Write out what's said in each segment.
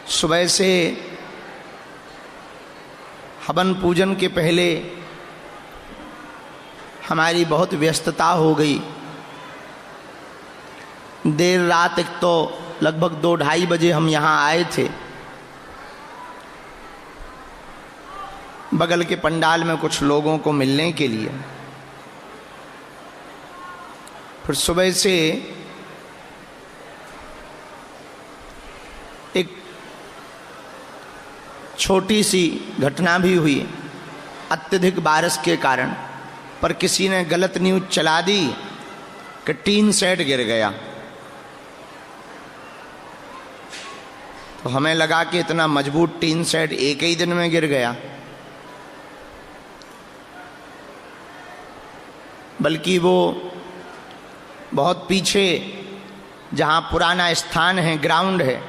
सुबह से हवन पूजन के पहले हमारी बहुत व्यस्तता हो गई। देर रात तक तो लगभग 2-2:30 बजे हम यहाँ आए थे। बगल के पंडाल में कुछ लोगों को मिलने के लिए। फिर सुबह से एक छोटी सी घटना भी हुई अत्यधिक बारिश के कारण, पर किसी ने गलत न्यूज़ चला दी कि टीन सेट गिर गया। तो हमें लगा कि इतना मजबूत टीन सेट एक ही दिन में गिर गया, बल्कि वो बहुत पीछे जहाँ पुराना स्थान है, ग्राउंड है,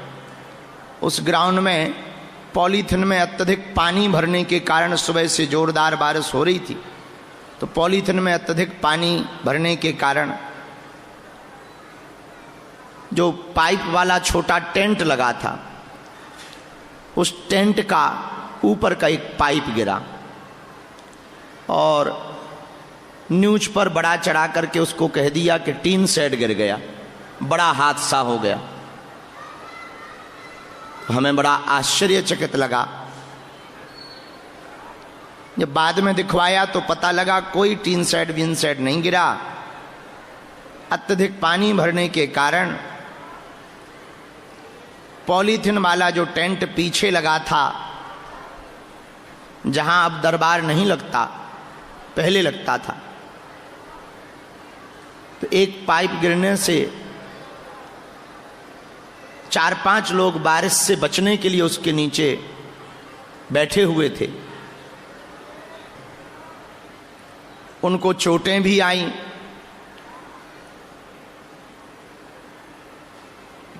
उस ग्राउंड में पॉलीथिन में अत्यधिक पानी भरने के कारण सुबह से जोरदार बारिश हो रही थी। तो पॉलीथिन में अत्यधिक पानी भरने के कारण जो पाइप वाला छोटा टेंट लगा था, उस टेंट का ऊपर का एक पाइप गिरा और न्यूज पर बड़ा चढ़ा करके उसको कह दिया कि टीन सेट गिर गया, बड़ा हादसा हो गया। हमें बड़ा आश्चर्यचकित लगा। जब बाद में दिखवाया तो पता लगा कोई टीन सेट विन सेट नहीं गिरा। अत्यधिक पानी भरने के कारण पॉलीथिन वाला जो टेंट पीछे लगा था, जहां अब दरबार नहीं लगता, पहले लगता था, तो एक पाइप गिरने से 4-5 लोग बारिश से बचने के लिए उसके नीचे बैठे हुए थे। उनको चोटें भी आईं,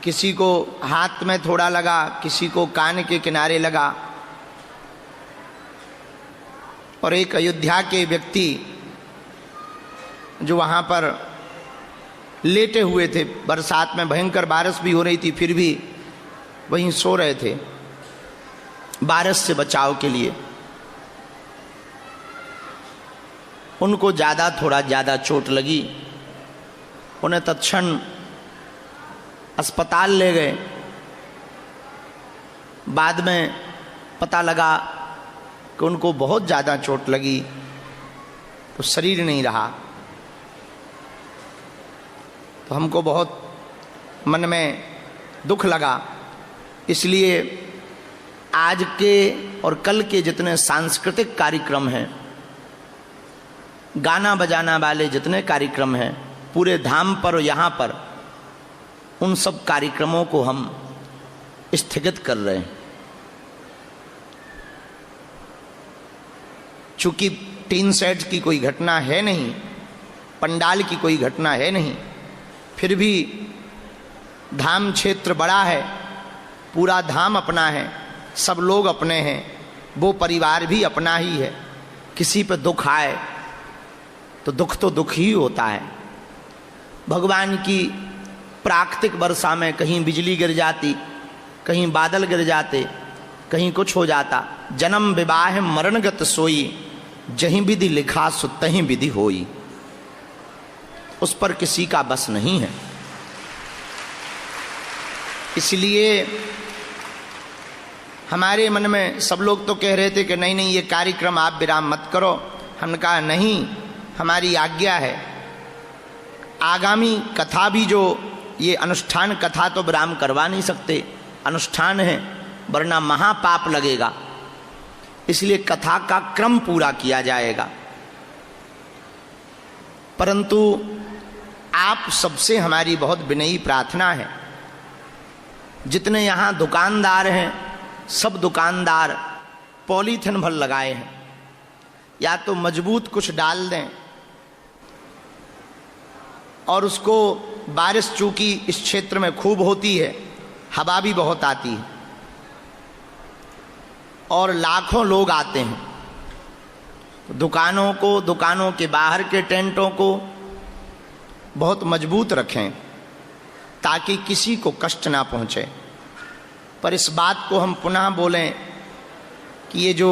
किसी को हाथ में थोड़ा लगा, किसी को कान के किनारे लगा। और एक अयोध्या के व्यक्ति जो वहाँ पर लेटे हुए थे, बरसात में भयंकर बारिश भी हो रही थी, फिर भी वहीं सो रहे थे बारिश से बचाव के लिए। उनको थोड़ा ज़्यादा चोट लगी। उन्हें तत्क्षण अस्पताल ले गए। बाद में पता लगा कि उनको बहुत ज़्यादा चोट लगी, तो शरीर नहीं रहा। तो हमको बहुत मन में दुख लगा। इसलिए आज के और कल के जितने सांस्कृतिक कार्यक्रम हैं, गाना बजाना वाले जितने कार्यक्रम हैं पूरे धाम पर और यहाँ पर, उन सब कार्यक्रमों को हम स्थगित कर रहे हैं। चूंकि टीन सेट की कोई घटना है नहीं, पंडाल की कोई घटना है नहीं, फिर भी धाम क्षेत्र बड़ा है, पूरा धाम अपना है, सब लोग अपने हैं, वो परिवार भी अपना ही है। किसी पे दुख आए तो दुख ही होता है। भगवान की प्राकृतिक वर्षा में कहीं बिजली गिर जाती, कहीं बादल गिर जाते, कहीं कुछ हो जाता। जन्म विवाह मरणगत सोई, जहीं विधि लिखा सो तहीं विधि होई। उस पर किसी का बस नहीं है। इसलिए हमारे मन में सब लोग तो कह रहे थे कि नहीं ये कार्यक्रम आप विराम मत करो। हमने कहा नहीं, हमारी आज्ञा है। आगामी कथा भी जो ये अनुष्ठान कथा तो विराम करवा नहीं सकते, अनुष्ठान है, वरना महापाप लगेगा। इसलिए कथा का क्रम पूरा किया जाएगा। परंतु आप सबसे हमारी बहुत विनयी प्रार्थना है, जितने यहाँ दुकानदार हैं सब दुकानदार पॉलीथिन भर लगाए हैं, या तो मजबूत कुछ डाल दें और उसको, बारिश चूंकि इस क्षेत्र में खूब होती है, हवा भी बहुत आती है और लाखों लोग आते हैं, तो दुकानों के बाहर के टेंटों को बहुत मजबूत रखें ताकि किसी को कष्ट ना पहुंचे। पर इस बात को हम पुनः बोलें कि ये जो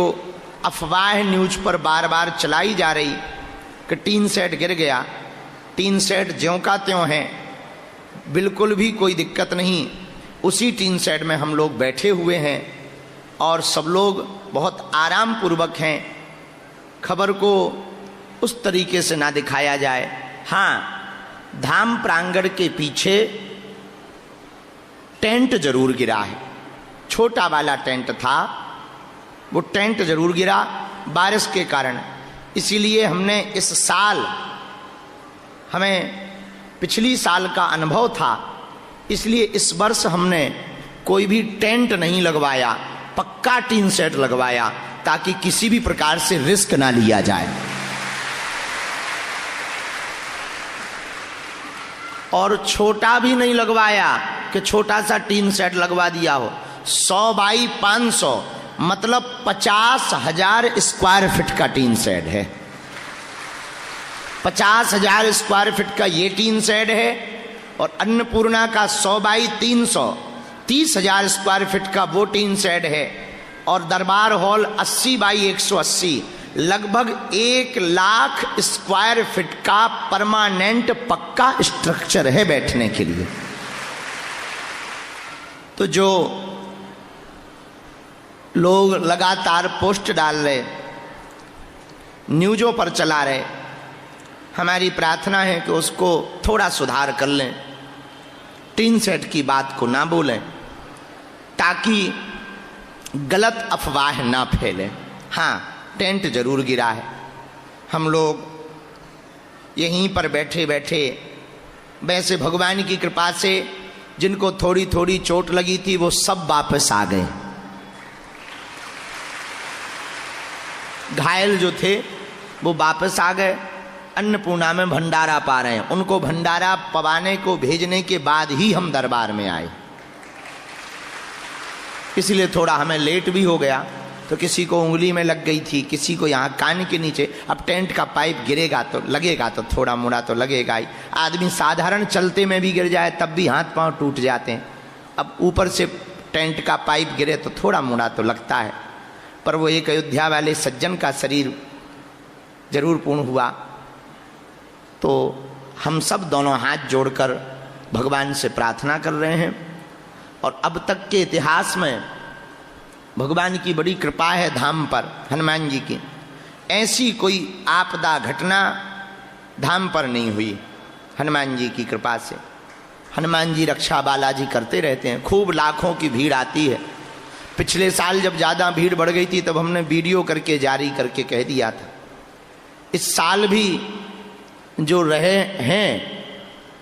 अफवाह न्यूज पर बार बार चलाई जा रही कि टीन सेट गिर गया, टीन सेट ज्यों का त्यों है, बिल्कुल भी कोई दिक्कत नहीं। उसी टीन सेट में हम लोग बैठे हुए हैं और सब लोग बहुत आराम पूर्वक हैं। खबर को उस तरीके से ना दिखाया जाए। हाँ, धाम प्रांगण के पीछे टेंट जरूर गिरा है, छोटा वाला टेंट था, वो टेंट जरूर गिरा बारिश के कारण। इसीलिए हमने इस साल, हमें पिछली साल का अनुभव था, इसलिए इस वर्ष हमने कोई भी टेंट नहीं लगवाया, पक्का टीन सेट लगवाया ताकि किसी भी प्रकार से रिस्क ना लिया जाए। और छोटा भी नहीं लगवाया कि छोटा सा टीन सेट लगवा दिया हो। 100 बाई 500 मतलब 50,000 स्क्वायर फीट का टीन सेट है। 50,000 स्क्वायर फीट का ये टीन सेट है और अन्नपूर्णा का 100 बाई 300 30,000 स्क्वायर फीट का वो टीन सेट है। और दरबार हॉल 80 बाई 180 लगभग 1 लाख स्क्वायर फीट का परमानेंट पक्का स्ट्रक्चर है बैठने के लिए। तो जो लोग लगातार पोस्ट डाल रहे, न्यूज़ों पर चला रहे, हमारी प्रार्थना है कि उसको थोड़ा सुधार कर लें, टीन सेट की बात को ना बोलें ताकि गलत अफवाह ना फैले। हाँ, टेंट जरूर गिरा है। हम लोग यहीं पर बैठे बैठे, वैसे भगवान की कृपा से जिनको थोड़ी थोड़ी चोट लगी थी वो सब वापस आ गए। घायल जो थे वो वापस आ गए, अन्नपूर्णा में भंडारा पा रहे हैं। उनको भंडारा पवाने को भेजने के बाद ही हम दरबार में आए, इसलिए थोड़ा हमें लेट भी हो गया। तो किसी को उंगली में लग गई थी, किसी को यहाँ कान के नीचे। अब टेंट का पाइप गिरेगा तो लगेगा, तो थोड़ा मोड़ा तो लगेगा ही। आदमी साधारण चलते में भी गिर जाए तब भी हाथ पांव टूट जाते हैं, अब ऊपर से टेंट का पाइप गिरे तो थोड़ा मोड़ा तो लगता है। पर वो एक अयोध्या वाले सज्जन का शरीर जरूर पूर्ण हुआ। तो हम सब दोनों हाथ जोड़कर भगवान से प्रार्थना कर रहे हैं। और अब तक के इतिहास में भगवान की बड़ी कृपा है धाम पर, हनुमान जी की। ऐसी कोई आपदा घटना धाम पर नहीं हुई हनुमान जी की कृपा से। हनुमान जी रक्षा बालाजी करते रहते हैं, खूब लाखों की भीड़ आती है। पिछले साल जब ज़्यादा भीड़ बढ़ गई थी तब हमने वीडियो करके जारी करके कह दिया था। इस साल भी जो रहे हैं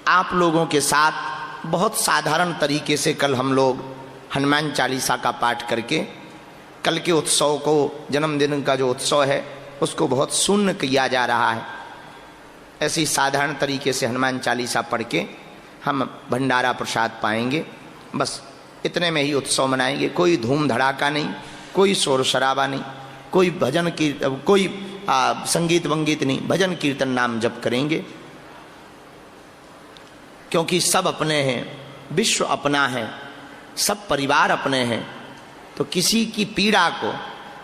आप लोगों के साथ बहुत साधारण तरीके से कल हम लोग हनुमान चालीसा का पाठ करके कल के उत्सव को, जन्मदिन का जो उत्सव है उसको बहुत शून्य किया जा रहा है। ऐसे ही साधारण तरीके से हनुमान चालीसा पढ़ के हम भंडारा प्रसाद पाएंगे, बस इतने में ही उत्सव मनाएंगे। कोई धूम धड़ाका नहीं, कोई शोर शराबा नहीं, कोई भजन की कोई संगीत वंगीत नहीं, भजन कीर्तन नाम जप करेंगे। क्योंकि सब अपने हैं, विश्व अपना है, सब परिवार अपने हैं। तो किसी की पीड़ा को,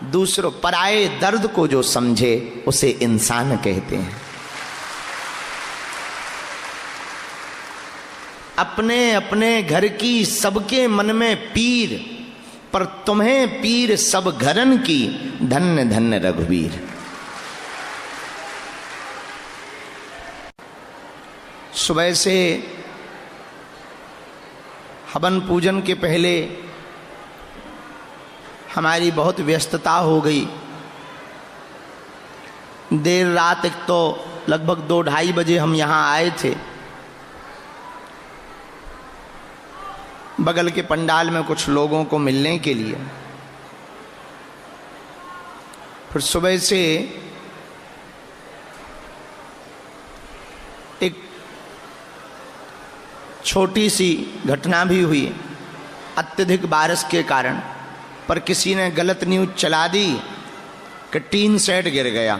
दूसरों पराये दर्द को जो समझे उसे इंसान कहते हैं। अपने अपने घर की सबके मन में पीर, पर तुम्हें पीर सब घरन की, धन्य धन्य रघुवीर। सुबह से हवन पूजन के पहले हमारी बहुत व्यस्तता हो गई। देर रात तक तो लगभग 2-2:30 बजे हम यहाँ आए थे। बगल के पंडाल में कुछ लोगों को मिलने के लिए। फिर सुबह से एक छोटी सी घटना भी हुई अत्यधिक बारिश के कारण, पर किसी ने गलत न्यूज चला दी कि टीन सेट गिर गया।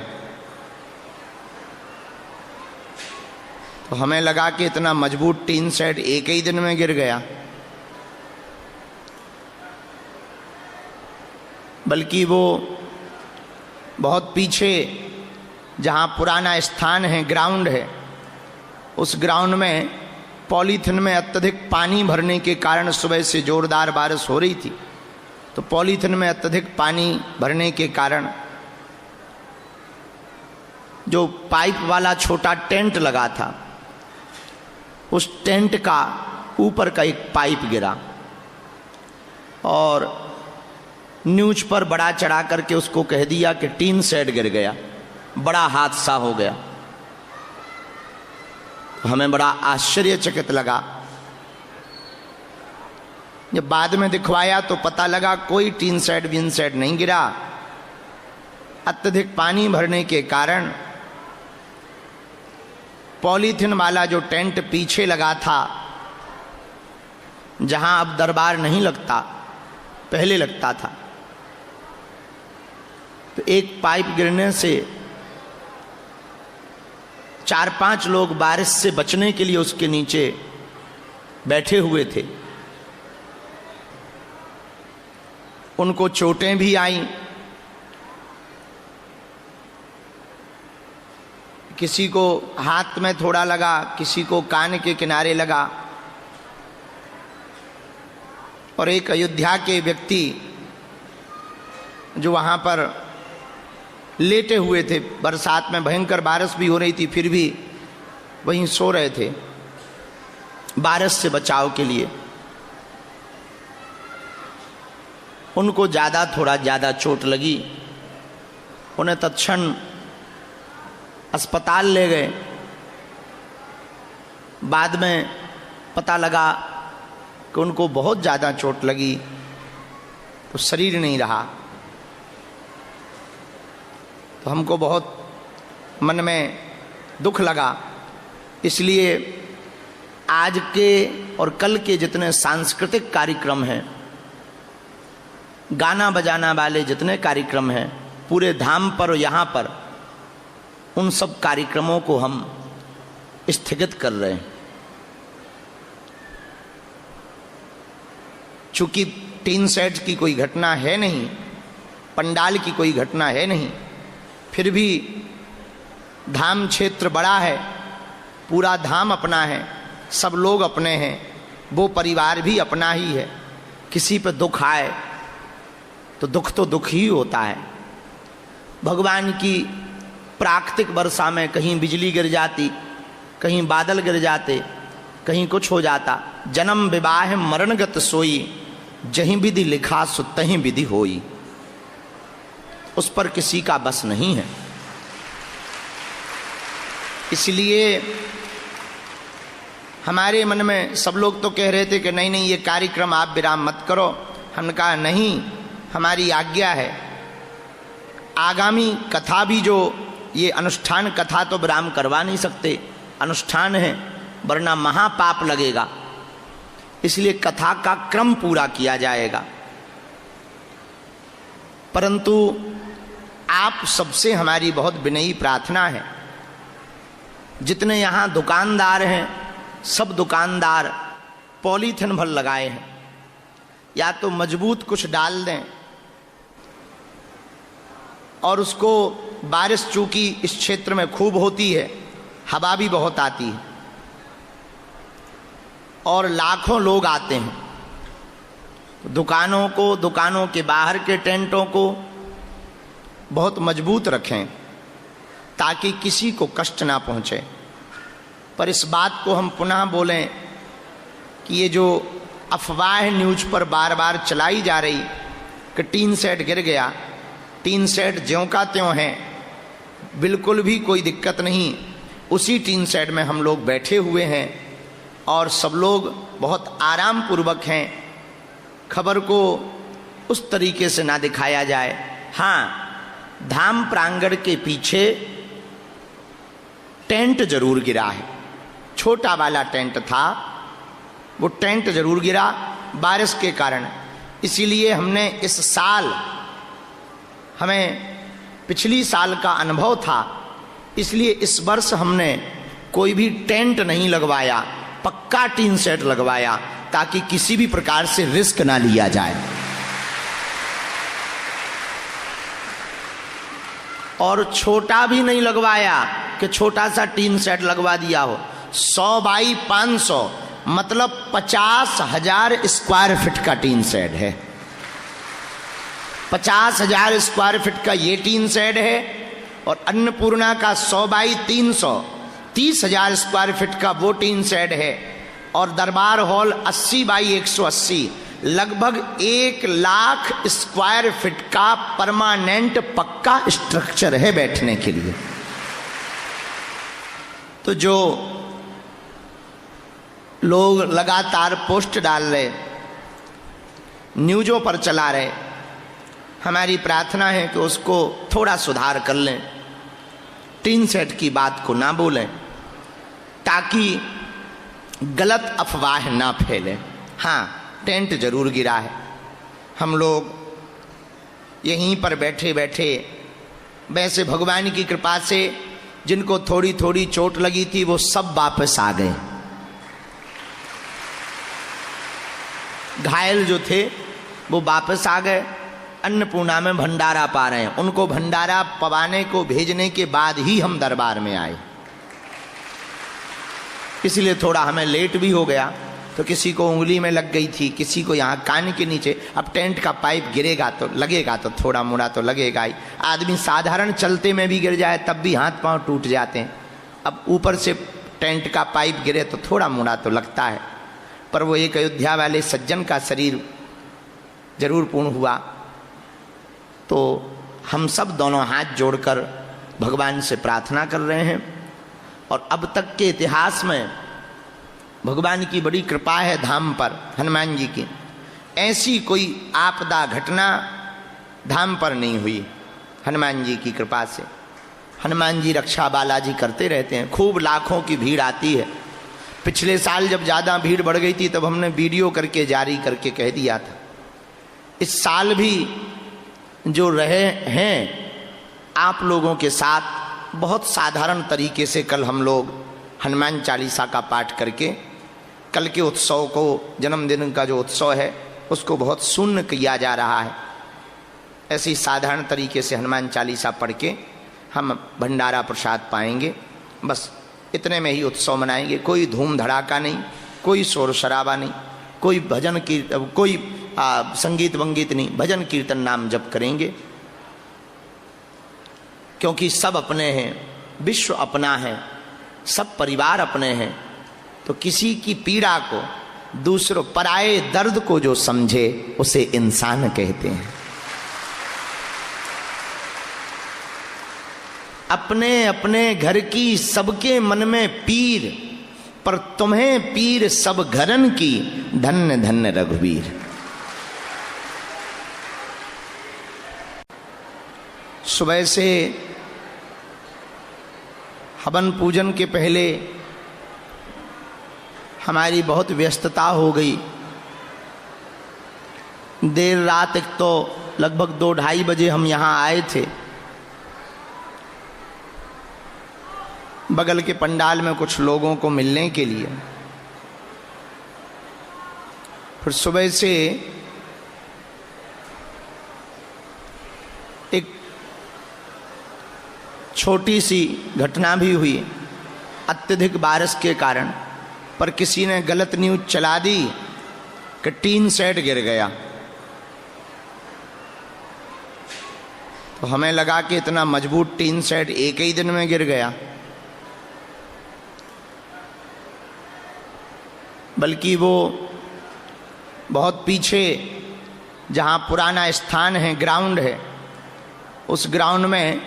तो हमें लगा कि इतना मजबूत टीन सेट एक ही दिन में गिर गया। बल्कि वो बहुत पीछे जहाँ पुराना स्थान है, ग्राउंड है, उस ग्राउंड में पॉलीथिन में अत्यधिक पानी भरने के कारण सुबह से जोरदार बारिश हो रही थी। तो पॉलीथिन में अत्यधिक पानी भरने के कारण जो पाइप वाला छोटा टेंट लगा था, उस टेंट का ऊपर का एक पाइप गिरा और न्यूज पर बड़ा चढ़ा करके उसको कह दिया कि टीन शेड गिर गया, बड़ा हादसा हो गया। हमें बड़ा आश्चर्यचकित लगा। जब बाद में दिखवाया तो पता लगा कोई टीन शेड विन शेड नहीं गिरा। अत्यधिक पानी भरने के कारण पॉलीथिन वाला जो टेंट पीछे लगा था, जहां अब दरबार नहीं लगता, पहले लगता था, तो एक पाइप गिरने से 4-5 लोग बारिश से बचने के लिए उसके नीचे बैठे हुए थे। उनको चोटें भी आईं, किसी को हाथ में थोड़ा लगा, किसी को कान के किनारे लगा। और एक अयोध्या के व्यक्ति जो वहाँ पर लेटे हुए थे, बरसात में भयंकर बारिश भी हो रही थी, फिर भी वहीं सो रहे थे बारिश से बचाव के लिए। उनको थोड़ा ज़्यादा चोट लगी। उन्हें तत्क्षण अस्पताल ले गए। बाद में पता लगा कि उनको बहुत ज़्यादा चोट लगी, तो शरीर नहीं रहा। तो हमको बहुत मन में दुख लगा। इसलिए आज के और कल के जितने सांस्कृतिक कार्यक्रम हैं, गाना बजाना वाले जितने कार्यक्रम हैं पूरे धाम पर और यहाँ पर, उन सब कार्यक्रमों को हम स्थगित कर रहे हैं। चूंकि टीन शेड की कोई घटना है नहीं, पंडाल की कोई घटना है नहीं, फिर भी धाम क्षेत्र बड़ा है, पूरा धाम अपना है, सब लोग अपने हैं, वो परिवार भी अपना ही है। किसी पे दुख आए तो दुख ही होता है। भगवान की प्राकृतिक वर्षा में कहीं बिजली गिर जाती, कहीं बादल गिर जाते, कहीं कुछ हो जाता। जन्म विवाह मरणगत सोई, जहीं विधि लिखा सो तहीं विधि होई। उस पर किसी का बस नहीं है। इसलिए हमारे मन में सब लोग तो कह रहे थे कि नहीं नहीं, ये कार्यक्रम आप विराम मत करो। हमने कहा नहीं, हमारी आज्ञा है। आगामी कथा भी, जो ये अनुष्ठान कथा तो विराम करवा नहीं सकते, अनुष्ठान है, वरना महापाप लगेगा। इसलिए कथा का क्रम पूरा किया जाएगा। परंतु आप सबसे हमारी बहुत विनयी प्रार्थना है, जितने यहाँ दुकानदार हैं, सब दुकानदार पॉलीथिन भर लगाए हैं, या तो मजबूत कुछ डाल दें और उसको, बारिश चूंकि इस क्षेत्र में खूब होती है, हवा भी बहुत आती है और लाखों लोग आते हैं। दुकानों को, दुकानों के बाहर के टेंटों को बहुत मजबूत रखें ताकि किसी को कष्ट ना पहुंचे। पर इस बात को हम पुनः बोलें कि ये जो अफवाह न्यूज पर बार बार चलाई जा रही कि टीन शेड गिर गया, टीन शेड ज्यों का त्यों है, बिल्कुल भी कोई दिक्कत नहीं। उसी टीन शेड में हम लोग बैठे हुए हैं और सब लोग बहुत आराम पूर्वक हैं। खबर को उस तरीके से ना दिखाया जाए। हाँ, धाम प्रांगण के पीछे टेंट जरूर गिरा है, छोटा वाला टेंट था, वो टेंट जरूर गिरा बारिश के कारण। इसीलिए हमने इस साल, हमें पिछली साल का अनुभव था, इसलिए इस वर्ष हमने कोई भी टेंट नहीं लगवाया, पक्का टीन शेड लगवाया ताकि किसी भी प्रकार से रिस्क ना लिया जाए। और छोटा भी नहीं लगवाया कि छोटा सा टीन सेट लगवा दिया हो। 100 बाई 500 मतलब 50,000 स्क्वायर फीट का टीन सेट है। 50,000 स्क्वायर फीट का ये टीन सेट है और अन्नपूर्णा का 100 बाई 300 30,000 स्क्वायर फीट का वो टीन सेट है। और दरबार हॉल 80 बाई 180 लगभग 1 लाख स्क्वायर फीट का परमानेंट पक्का स्ट्रक्चर है बैठने के लिए। तो जो लोग लगातार पोस्ट डाल रहे, न्यूज़ों पर चला रहे, हमारी प्रार्थना है कि उसको थोड़ा सुधार कर लें, टीन सेट की बात को ना बोलें ताकि गलत अफवाह ना फैले। हाँ, टेंट जरूर गिरा है। हम लोग यहीं पर बैठे बैठे वैसे भगवान की कृपा से जिनको थोड़ी थोड़ी चोट लगी थी वो सब वापस आ गए। घायल जो थे वो वापस आ गए, अन्नपूर्णा में भंडारा पा रहे हैं। उनको भंडारा पवाने को भेजने के बाद ही हम दरबार में आए, इसलिए थोड़ा हमें लेट भी हो गया। तो किसी को उंगली में लग गई थी, किसी को यहाँ कान के नीचे। अब टेंट का पाइप गिरेगा तो लगेगा, तो थोड़ा मोड़ा तो लगेगा ही। आदमी साधारण चलते में भी गिर जाए तब भी हाथ पांव टूट जाते हैं। अब ऊपर से टेंट का पाइप गिरे तो थोड़ा मोड़ा तो लगता है। पर वो एक अयोध्या वाले सज्जन का शरीर जरूर पूर्ण हुआ। तो हम सब दोनों हाथ जोड़कर भगवान से प्रार्थना कर रहे हैं। और अब तक के इतिहास में भगवान की बड़ी कृपा है धाम पर, हनुमान जी की। ऐसी कोई आपदा घटना धाम पर नहीं हुई हनुमान जी की कृपा से। हनुमान जी रक्षा बालाजी करते रहते हैं। खूब लाखों की भीड़ आती है। पिछले साल जब ज़्यादा भीड़ बढ़ गई थी तब हमने वीडियो करके जारी करके कह दिया था। इस साल भी जो रहे हैं आप लोगों के साथ बहुत साधारण तरीके से कल हम लोग हनुमान चालीसा का पाठ करके कल के उत्सव को, जन्मदिन का जो उत्सव है उसको बहुत शून्य किया जा रहा है। ऐसे ही साधारण तरीके से हनुमान चालीसा पढ़ के हम भंडारा प्रसाद पाएंगे। बस इतने में ही उत्सव मनाएंगे। कोई धूम धड़ाका नहीं, कोई शोर शराबा नहीं, कोई भजन कीर्तन, कोई संगीत वंगीत नहीं, भजन कीर्तन नाम जप करेंगे। क्योंकि सब अपने हैं, विश्व अपना है, सब परिवार अपने हैं। तो किसी की पीड़ा को, दूसरों पराये दर्द को जो समझे उसे इंसान कहते हैं। अपने अपने घर की सबके मन में पीर, पर तुम्हें पीर सब घरन की, धन्य धन्य रघुवीर। सुबह से हवन पूजन के पहले हमारी बहुत व्यस्तता हो गई। देर रात तक तो लगभग 2-2:30 बजे हम यहाँ आए थे। बगल के पंडाल में कुछ लोगों को मिलने के लिए। फिर सुबह से एक छोटी सी घटना भी हुई अत्यधिक बारिश के कारण। पर किसी ने गलत न्यूज चला दी कि टीन सेट गिर गया। तो हमें लगा कि इतना मजबूत टीन सेट एक ही दिन में गिर गया, बल्कि वो बहुत पीछे जहाँ पुराना स्थान है, ग्राउंड है, उस ग्राउंड में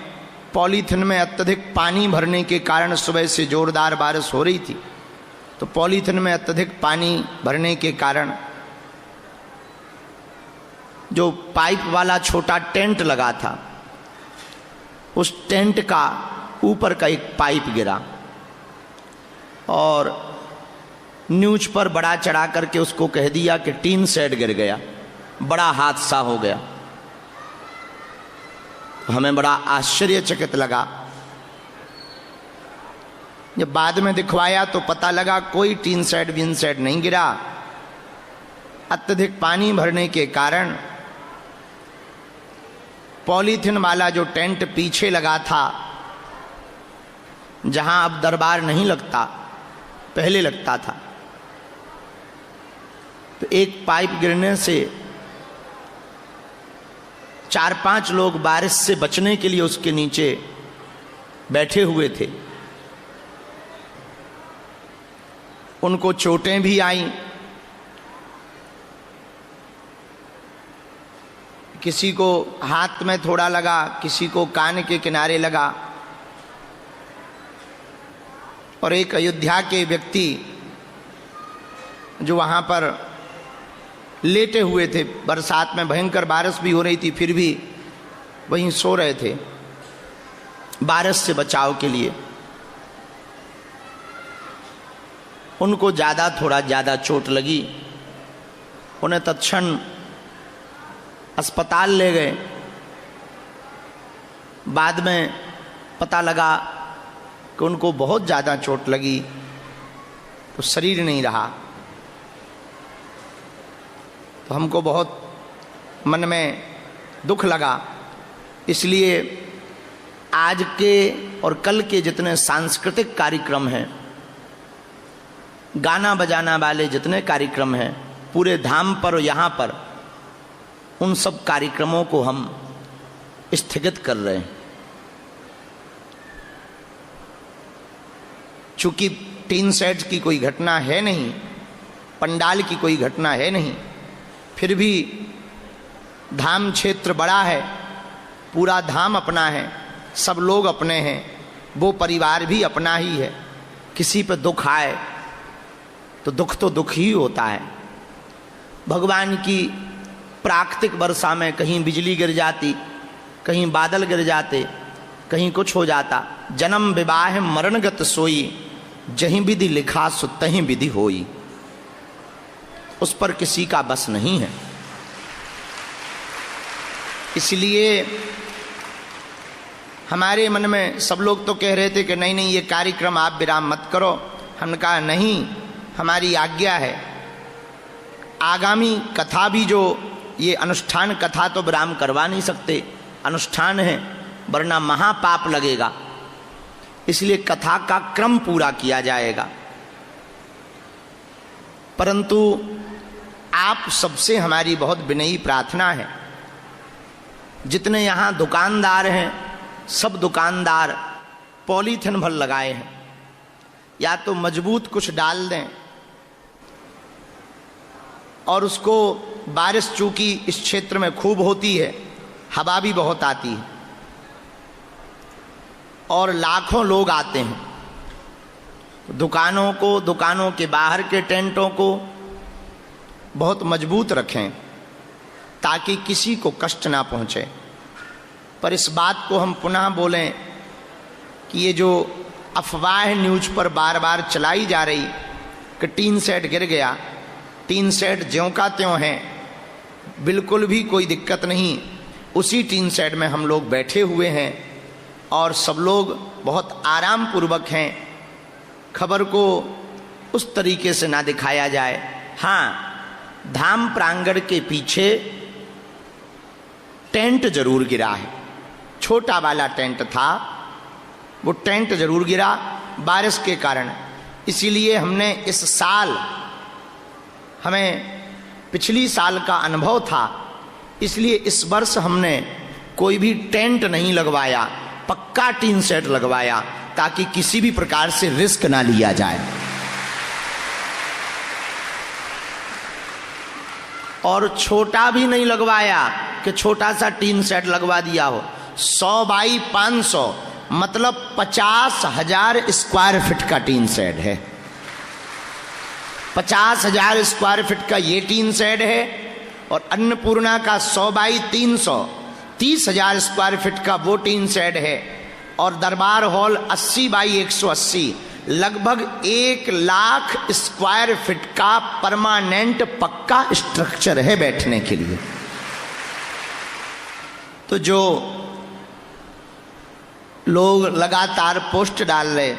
पॉलीथिन में अत्यधिक पानी भरने के कारण सुबह से जोरदार बारिश हो रही थी। तो पॉलीथिन में अत्यधिक पानी भरने के कारण जो पाइप वाला छोटा टेंट लगा था, उस टेंट का ऊपर का एक पाइप गिरा और न्यूज पर बड़ा चढ़ा करके उसको कह दिया कि टीन सेट गिर गया, बड़ा हादसा हो गया। हमें बड़ा आश्चर्यचकित लगा। जब बाद में दिखवाया तो पता लगा कोई टीन सेट विन सेट नहीं गिरा। अत्यधिक पानी भरने के कारण पॉलीथिन वाला जो टेंट पीछे लगा था, जहां अब दरबार नहीं लगता, पहले लगता था, तो एक पाइप गिरने से 4-5 लोग बारिश से बचने के लिए उसके नीचे बैठे हुए थे। उनको चोटें भी आईं, किसी को हाथ में थोड़ा लगा, किसी को कान के किनारे लगा। और एक अयोध्या के व्यक्ति जो वहां पर लेटे हुए थे, बरसात में भयंकर बारिश भी हो रही थी, फिर भी वहीं सो रहे थे बारिश से बचाव के लिए। उनको थोड़ा ज़्यादा चोट लगी, उन्हें तत्क्षण अस्पताल ले गए। बाद में पता लगा कि उनको बहुत ज़्यादा चोट लगी, तो शरीर नहीं रहा। तो हमको बहुत मन में दुख लगा। इसलिए आज के और कल के जितने सांस्कृतिक कार्यक्रम हैं, गाना बजाना वाले जितने कार्यक्रम हैं पूरे धाम पर और यहाँ पर, उन सब कार्यक्रमों को हम स्थगित कर रहे हैं। चूंकि टीन सेट की कोई घटना है नहीं, पंडाल की कोई घटना है नहीं, फिर भी धाम क्षेत्र बड़ा है, पूरा धाम अपना है, सब लोग अपने हैं, वो परिवार भी अपना ही है। किसी पे दुख आए तो दुख ही होता है। भगवान की प्राकृतिक वर्षा में कहीं बिजली गिर जाती, कहीं बादल गिर जाते, कहीं कुछ हो जाता। जन्म विवाह मरणगत सोई, जहीं विधि लिखा सो तहीं विधि होई। उस पर किसी का बस नहीं है। इसलिए हमारे मन में सब लोग तो कह रहे थे कि नहीं नहीं, ये कार्यक्रम आप विराम मत करो। हमने कहा नहीं, हमारी आज्ञा है। आगामी कथा भी जो ये अनुष्ठान कथा तो विराम करवा नहीं सकते, अनुष्ठान है, वरना महापाप लगेगा। इसलिए कथा का क्रम पूरा किया जाएगा। परंतु आप सबसे हमारी बहुत विनयी प्रार्थना है, जितने यहाँ दुकानदार हैं सब दुकानदार पॉलीथिन भर लगाए हैं, या तो मजबूत कुछ डाल दें और उसको, बारिश चूंकि इस क्षेत्र में खूब होती है, हवा भी बहुत आती है और लाखों लोग आते हैं। दुकानों को, दुकानों के बाहर के टेंटों को बहुत मजबूत रखें ताकि किसी को कष्ट ना पहुंचे। पर इस बात को हम पुनः बोलें कि ये जो अफवाह न्यूज पर बार बार चलाई जा रही कि टीन सेट गिर गया, टीन सेट ज्यों का त्यों है, बिल्कुल भी कोई दिक्कत नहीं। उसी टीन सेट में हम लोग बैठे हुए हैं और सब लोग बहुत आराम पूर्वक हैं। खबर को उस तरीके से ना दिखाया जाए। हाँ, धाम प्रांगण के पीछे टेंट जरूर गिरा है, छोटा वाला टेंट था, वो टेंट जरूर गिरा बारिश के कारण। इसीलिए हमने इस साल, हमें पिछली साल का अनुभव था, इसलिए इस वर्ष हमने कोई भी टेंट नहीं लगवाया, पक्का टीन सेट लगवाया ताकि किसी भी प्रकार से रिस्क ना लिया जाए। और छोटा भी नहीं लगवाया कि छोटा सा टीन सेट लगवा दिया हो। 100 बाई 500 मतलब 50,000 स्क्वायर फीट का टीन सेट है। 50,000 स्क्वायर फीट का ये टीन सेट है और अन्नपूर्णा का 100 बाई 300 30,000 स्क्वायर फीट का वो टीन सेट है। और दरबार हॉल 80 बाई 180 लगभग 1 लाख स्क्वायर फीट का परमानेंट पक्का स्ट्रक्चर है बैठने के लिए। तो जो लोग लगातार पोस्ट डाल रहे,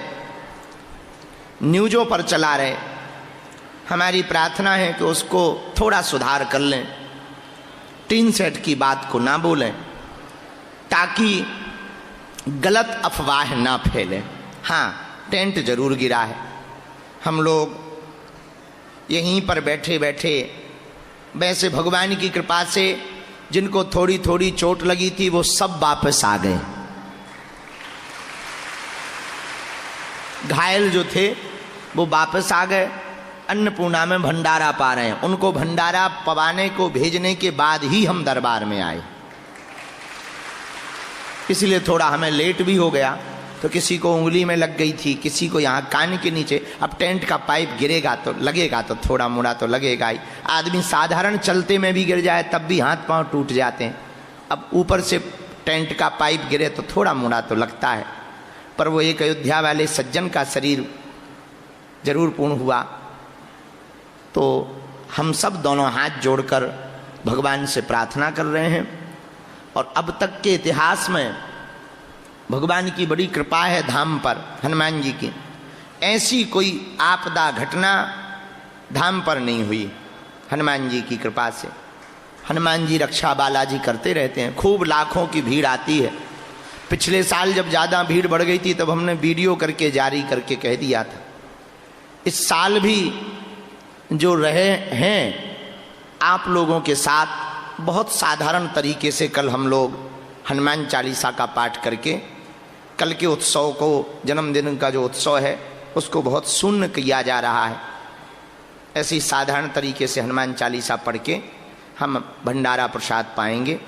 न्यूज़ों पर चला रहे, हमारी प्रार्थना है कि उसको थोड़ा सुधार कर लें, टीन सेट की बात को ना बोलें। ताकि गलत अफवाह ना फैले। हाँ, टेंट जरूर गिरा है। हम लोग यहीं पर बैठे बैठे वैसे भगवान की कृपा से जिनको थोड़ी थोड़ी चोट लगी थी वो सब वापस आ गए। घायल जो थे वो वापस आ गए, अन्नपूर्णा में भंडारा पा रहे हैं। उनको भंडारा पवाने को भेजने के बाद ही हम दरबार में आए, इसलिए थोड़ा हमें लेट भी हो गया। तो किसी को उंगली में लग गई थी, किसी को यहाँ कान के नीचे। अब टेंट का पाइप गिरेगा तो लगेगा, तो थोड़ा मुड़ा तो लगेगा ही। आदमी साधारण चलते में भी गिर जाए तब भी हाथ पांव टूट जाते हैं। अब ऊपर से टेंट का पाइप गिरे तो थोड़ा मुड़ा तो लगता है। पर वो एक अयोध्या वाले सज्जन का शरीर जरूर पूर्ण हुआ। तो हम सब दोनों हाथ जोड़कर भगवान से प्रार्थना कर रहे हैं। और अब तक के इतिहास में भगवान की बड़ी कृपा है धाम पर, हनुमान जी की। ऐसी कोई आपदा घटना धाम पर नहीं हुई हनुमान जी की कृपा से। हनुमान जी रक्षा बालाजी करते रहते हैं। खूब लाखों की भीड़ आती है। पिछले साल जब ज़्यादा भीड़ बढ़ गई थी तब हमने वीडियो करके जारी करके कह दिया था। इस साल भी जो रहे हैं आप लोगों के साथ बहुत साधारण तरीके से कल हम लोग हनुमान चालीसा का पाठ करके कल के उत्सव को, जन्मदिन का जो उत्सव है उसको बहुत शून्य किया जा रहा है। ऐसी साधारण तरीके से हनुमान चालीसा पढ़ के हम भंडारा प्रसाद पाएंगे।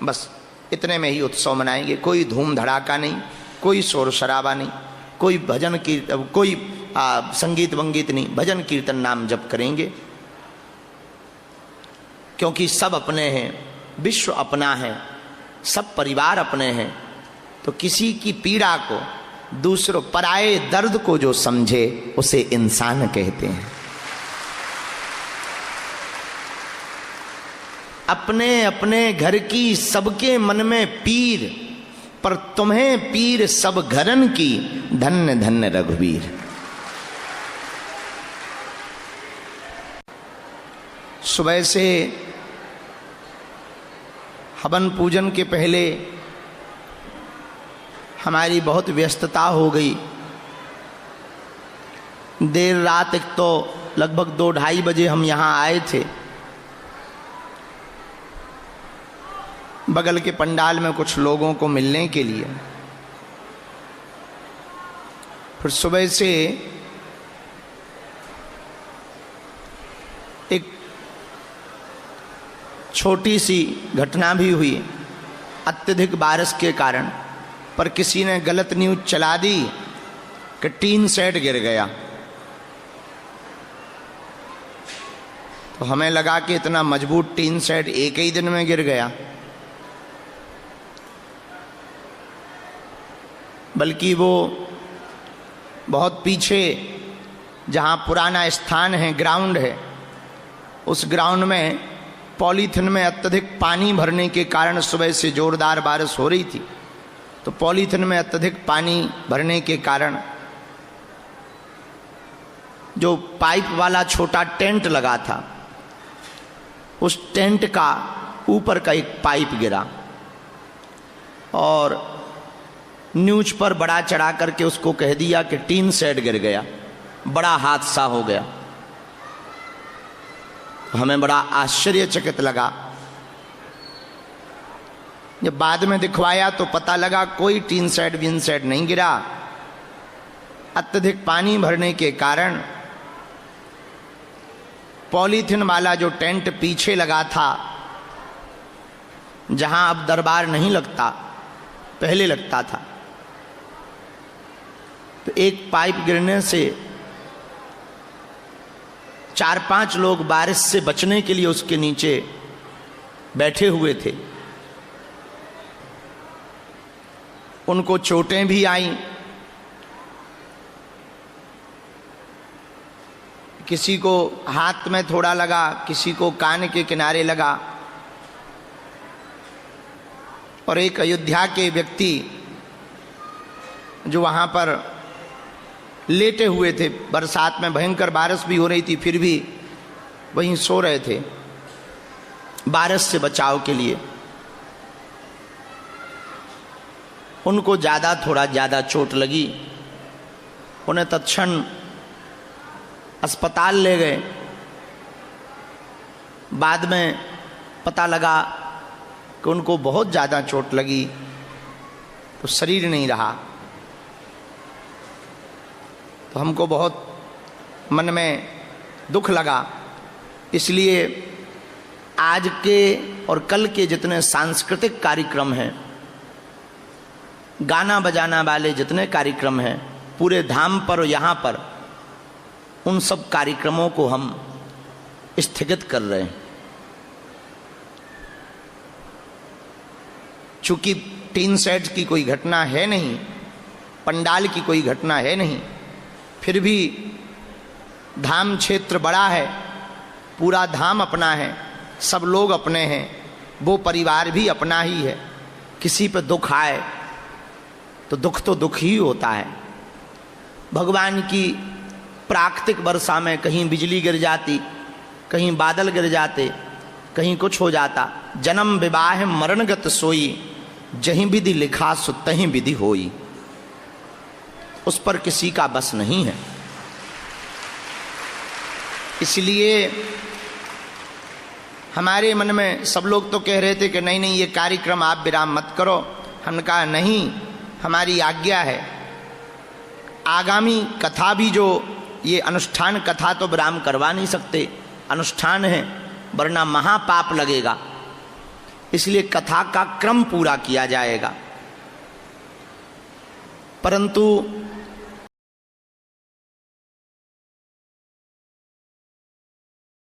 बस इतने में ही उत्सव मनाएंगे। कोई धूम धड़ाका नहीं, कोई शोर शराबा नहीं, कोई भजन की कोई संगीत वंगीत नहीं। भजन कीर्तन नाम जप करेंगे, क्योंकि सब अपने हैं, विश्व अपना है, सब परिवार अपने हैं। तो किसी की पीड़ा को, दूसरों पराये दर्द को जो समझे उसे इंसान कहते हैं। अपने अपने घर की सबके मन में पीर, पर तुम्हें पीर सब घरन की, धन्य धन्य रघुवीर। सुबह से हवन पूजन के पहले हमारी बहुत व्यस्तता हो गई। देर रात एक तो लगभग 2-2:30 बजे हम यहाँ आए थे। बगल के पंडाल में कुछ लोगों को मिलने के लिए। फिर सुबह से एक छोटी सी घटना भी हुई अत्यधिक बारिश के कारण। पर किसी ने गलत न्यूज चला दी कि टीन सेट गिर गया। तो हमें लगा कि इतना मजबूत टीन सेट एक ही दिन में गिर गया, बल्कि वो बहुत पीछे जहाँ पुराना स्थान है, ग्राउंड है, उस ग्राउंड में पॉलीथिन में अत्यधिक पानी भरने के कारण सुबह से जोरदार बारिश हो रही थी। तो पॉलीथिन में अत्यधिक पानी भरने के कारण जो पाइप वाला छोटा टेंट लगा था, उस टेंट का ऊपर का एक पाइप गिरा और न्यूज पर बड़ा चढ़ा करके उसको कह दिया कि टीन सेट गिर गया, बड़ा हादसा हो गया। हमें बड़ा आश्चर्यचकित लगा। जब बाद में दिखवाया तो पता लगा कोई टीन सेट विन सेट नहीं गिरा। अत्यधिक पानी भरने के कारण पॉलीथिन वाला जो टेंट पीछे लगा था, जहां अब दरबार नहीं लगता, पहले लगता था, तो एक पाइप गिरने से 4-5 लोग बारिश से बचने के लिए उसके नीचे बैठे हुए थे। उनको चोटें भी आईं। किसी को हाथ में थोड़ा लगा, किसी को कान के किनारे लगा। और एक अयोध्या के व्यक्ति जो वहाँ पर लेटे हुए थे, बरसात में भयंकर बारिश भी हो रही थी, फिर भी वहीं सो रहे थे बारिश से बचाव के लिए। उनको थोड़ा ज़्यादा चोट लगी, उन्हें तत्क्षण अस्पताल ले गए। बाद में पता लगा कि उनको बहुत ज़्यादा चोट लगी, तो शरीर नहीं रहा। तो हमको बहुत मन में दुख लगा। इसलिए आज के और कल के जितने सांस्कृतिक कार्यक्रम हैं, गाना बजाना वाले जितने कार्यक्रम हैं पूरे धाम पर और यहाँ पर, उन सब कार्यक्रमों को हम स्थगित कर रहे हैं। चूंकि टीन सेट की कोई घटना है नहीं, पंडाल की कोई घटना है नहीं, फिर भी धाम क्षेत्र बड़ा है, पूरा धाम अपना है, सब लोग अपने हैं, वो परिवार भी अपना ही है। किसी पे दुख आए तो दुख ही होता है। भगवान की प्राकृतिक वर्षा में कहीं बिजली गिर जाती, कहीं बादल गिर जाते, कहीं कुछ हो जाता। जन्म विवाह मरणगत सोई, जहीं विधि लिखा सो तहीं विधि होई। उस पर किसी का बस नहीं है। इसलिए हमारे मन में सब लोग तो कह रहे थे कि नहीं ये कार्यक्रम आप विराम मत करो। हमने कहा नहीं, हमारी आज्ञा है। आगामी कथा भी जो ये अनुष्ठान कथा तो विराम करवा नहीं सकते, अनुष्ठान है, वरना महापाप लगेगा। इसलिए कथा का क्रम पूरा किया जाएगा। परंतु